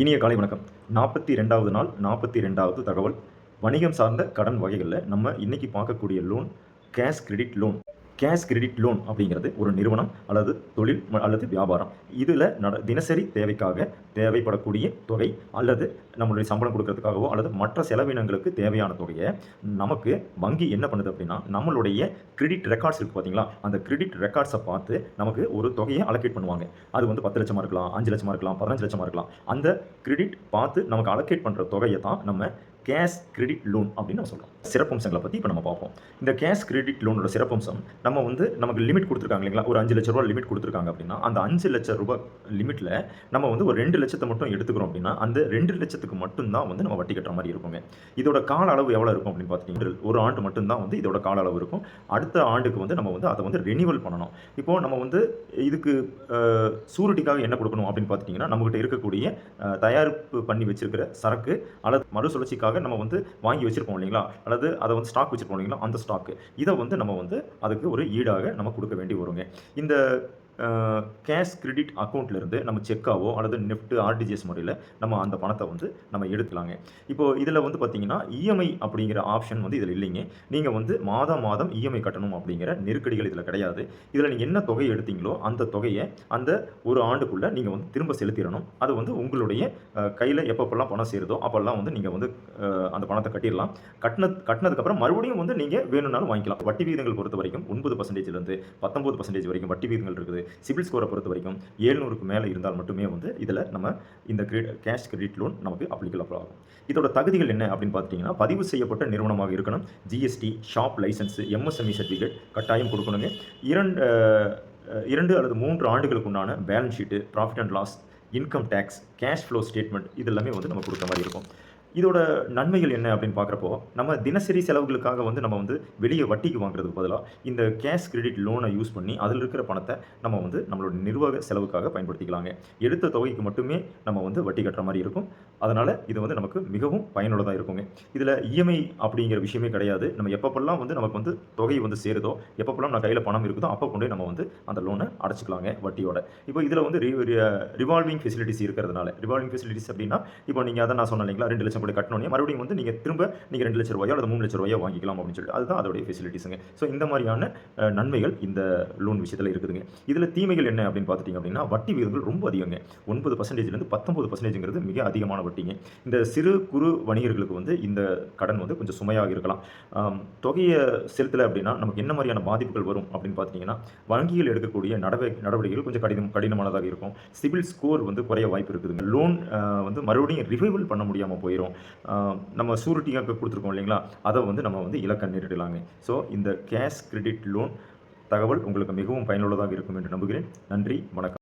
இனிய காலை வணக்கம். 42வது நாள் 42வது தகவல். வணிகம் சார்ந்த கடன் வகைகள்ல நம்ம இன்னைக்கு பார்க்கக்கூடிய loan cash credit loan. Cash credit loan அப்படிங்கிறது ஒரு நிறுவனம் அல்லது தொழில் அல்லது வியாபாரம். இதில தினசரி தேவைக்காக தேவைப்படக்கூடிய தொகை அல்லது நம்மளுடைய சம்பளம் கொடுக்கறதுக்காகவோ அல்லது மற்ற செலவினங்களுக்கு தேவையான தொகையை நமக்கு வங்கி என்ன பண்ணுது அப்படின்னா, நம்மளுடைய கிரெடிட் ரெக்கார்ட்ஸ் இருக்கு பார்த்தீங்களா? அந்த கிரெடிட் ரெக்கார்ட்ஸை பார்த்து நமக்கு ஒரு தொகையை அலோகேட் பண்ணுவாங்க. அது வந்து 10 லட்சமா இருக்கலாம், 5 லட்சமா இருக்கலாம், 15 லட்சமா இருக்கலாம். அந்த கிரெடிட் பார்த்து நமக்கு அலோகேட் பண்ற தொகையை தான் நம்ம கேஷ் கிரெடிட் லோன் அப்படின்னு நம்ம சொல்றோம். சிறப்பம்சங்களை பத்தி இப்ப நம்ம பார்ப்போம். இந்த கேஷ் கிரெடிட் லோனோட சிறப்பம்சம், நம்ம வந்து நமக்கு லிமிட் குடுத்துருக்காங்க இல்லைங்களா? ஒரு ரூ. 5,00,000 லிமிட் குடுத்துருக்காங்க அப்படின்னா, அந்த ரூ. 5,00,000 லிமிட்ல நம்ம வந்து ஒரு 2,00,000 மட்டும் எடுத்துக்கிறோம் அப்படின்னா, அந்த 2,00,000க்கு மட்டும் தான் வந்து நம்ம வட்டி கட்டுற மாரி இருக்குங்க. இதோட கால அளவு எவ்வளவு இருக்கும் அப்படின்னு பார்த்தீங்கன்னா, 1 ஆண்டு மட்டும் தான் வந்து இதோட கால அளவு இருக்கும். அடுத்த ஆண்டுக்கு வந்து நம்ம வந்து அத வந்து ரினிவல் பண்ணணும். இப்போ நம்ம வந்து இதுக்கு சூரிட்டிக்காக என்ன குடுக்கணும் அப்படின்னு பார்த்துட்டீங்கன்னா, நம்மகிட்ட இருக்கக்கூடிய தயாரிப்பு பண்ணி வச்சிருக்கிற சரக்கு அல்லது மறுசுழற்சிக்காக நம்ம வந்து வாங்கி வச்சிருப்போம் இல்லைங்களா? அல்லது அத வந்து ஸ்டாக் வச்சிருப்போம் இல்லைங்களா? அந்த ஸ்டாக். இத வந்து நம்ம வந்து அதுக்கு ஒரு ஈடாக நம்ம குடுக்க வேண்டி வருங்க. இந்த கேஷ் கிரெடிட் அக்கவுண்ட்ல இருந்து நம்ம செக்காவோ அல்லது நெஃப்ட், ஆர்டிஜிஎஸ் முறையில நம்ம அந்த பணத்த வந்து நம்ம எடுத்துக்கலாங்க. இப்போ இதில வந்து பார்த்தீங்கன்னா, இஎம்ஐ அப்படிங்கிற ஆப்ஷன் வந்து இதில இல்லைங்க. நீங்க வந்து மாதம் மாதம் இஎம்ஐ கட்டணும் அப்படிங்கிற நெருக்கடிகள் இதில கிடையாது. இதில நீங்க என்ன தொகை எடுத்தீங்களோ, அந்த தொகைய அந்த 1 ஆண்டுக்குள்ள நீங்க வந்து திரும்ப செலுத்திறணும். அது வந்து உங்களுடைய கையில எப்பப்பலாம் பணம் சேருதோ, அப்பல்லாம் வந்து நீங்க வந்து அந்த பணத்த கட்டிறலாம். கட்டுனதுக்கப்புறம் மறுபடியும் வந்து நீங்க வேணும்னாலும் வாங்கிக்கலாம். வட்டி விகிதங்கள் பொறுத்தவரைக்கும் 9% லிருந்து 19% வரைக்கும் வட்டி விகிதங்கள் இருக்குது. சிபில் ஸ்கோரை பொறுத்தவரைக்கும் 700க்கு மேல இருந்தால் மட்டுமே வந்து இதில நம்ம இந்த கேஷ் கிரெடிட் லோன் நமக்கு அப்ளிகபிள் ஆகும். இதோட தகுதிகள் என்ன அப்படின்னு பார்த்துட்டீங்கன்னா, பதிவு செய்யப்பட்ட நிறுவனமாக இருக்கணும். GST, shop licence, MSME certificate கட்டாயம் கொடுக்கணுங்க. 2 அல்லது 3 ஆண்டுகளுக்கு உண்டான balance sheet, profit and loss, income tax, cash flow statement இது எல்லாமே வந்து நம்ம குடுக்குற மாரி இருக்கும். இதோட நன்மைகள் என்ன அப்படின்னு பார்க்குறப்போ, நம்ம தினசரி செலவுகளுக்காக வந்து நம்ம வந்து வெளிய வட்டிக்கு வாங்குறதுக்கு பதிலா, இந்த கேஷ் கிரெடிட் லோனை யூஸ் பண்ணி அதில இருக்கிற பணத்த நம்ம வந்து நம்மளோட நிர்வாக செலவுக்காக பயன்படுத்திக்கலாங்க. எடுத்த தொகைக்கு மட்டுமே நம்ம வந்து வட்டி கட்டுற மாரி இருக்கும். அதனால இது வந்து நமக்கு மிகவும் பயனுள்ளதா இருக்குங்க. இதில இஎம்ஐ அப்படிங்கிற விஷயமே கிடையாது. நம்ம எப்பப்பலாம் வந்து நமக்கு வந்து தொகை வந்து சேருதோ, எப்பப்பலாம் நம்ம கையில பணம் இருக்குதோ, அப்ப கொண்டு போய் நம்ம வந்து அந்த லோன அடைச்சுக்கலாங்க வட்டியோட. இப்போ இதில வந்து ரிவால்விங் ஃபெசிலிட்டிஸ் இருக்கிறதுனால, ரிவால்விங் ஃபெசிலிட்டிஸ் அப்படின்னா, இப்போ நீங்க அதான் நான் சொன்னேன் இல்லைங்களா? 2,00,000 கூட கட்டணும்னே மறுபடியும் வந்து நீங்க திரும்ப நீங்க ரூ. 2,00,000 அல்லது ரூ. 3,00,000 வாங்கிக்கலாம் அப்படின்னு சொல்லிட்டு அதுதான் அதோடைய ஃபெசிலிட்டிஸ்ங்க. ஸோ இந்த மாதிரியான நன்மைகள் இந்த லோன் விஷயத்துல இருக்குதுங்க. இதுல தீமைகள் என்ன அப்படின்னு பார்த்துட்டீங்க அப்படின்னா, வட்டி விகிதங்கள் ரொம்ப அதிகங்க. 9%லேருந்து 19%ங்கிறது மிக அதிகமான வட்டிங்க. இந்த சிறு குறு வணிகர்களுக்கு வந்து இந்த கடன் வந்து கொஞ்சம் சுமையாக இருக்கலாம். தொகையை செலுத்தலை அப்படின்னா நமக்கு என்ன மாதிரியான பாதிப்புகள் வரும் அப்படின்னு பார்த்துட்டீங்கன்னா, வங்கியில் எடுக்கக்கூடிய நடவடிக்கைகள் கொஞ்சம் கடினமானதாக இருக்கும். சிபில் ஸ்கோர் வந்து குறைய வாய்ப்பு இருக்குதுங்க. லோன் வந்து மறுபடியும் ரிவைவல் பண்ண முடியாம போயிரும். நம்ம சூரிட்டியாக கொடுத்துருக்கோம் இல்லைங்களா? அதை வந்து நம்ம வந்து இழக்க நேரிடலாங்க. ஸோ இந்த கேஷ் கிரெடிட் லோன் தகவல் உங்களுக்கு மிகவும் பயனுள்ளதாக இருக்கும் என்று நம்புகிறேன். நன்றி, வணக்கம்.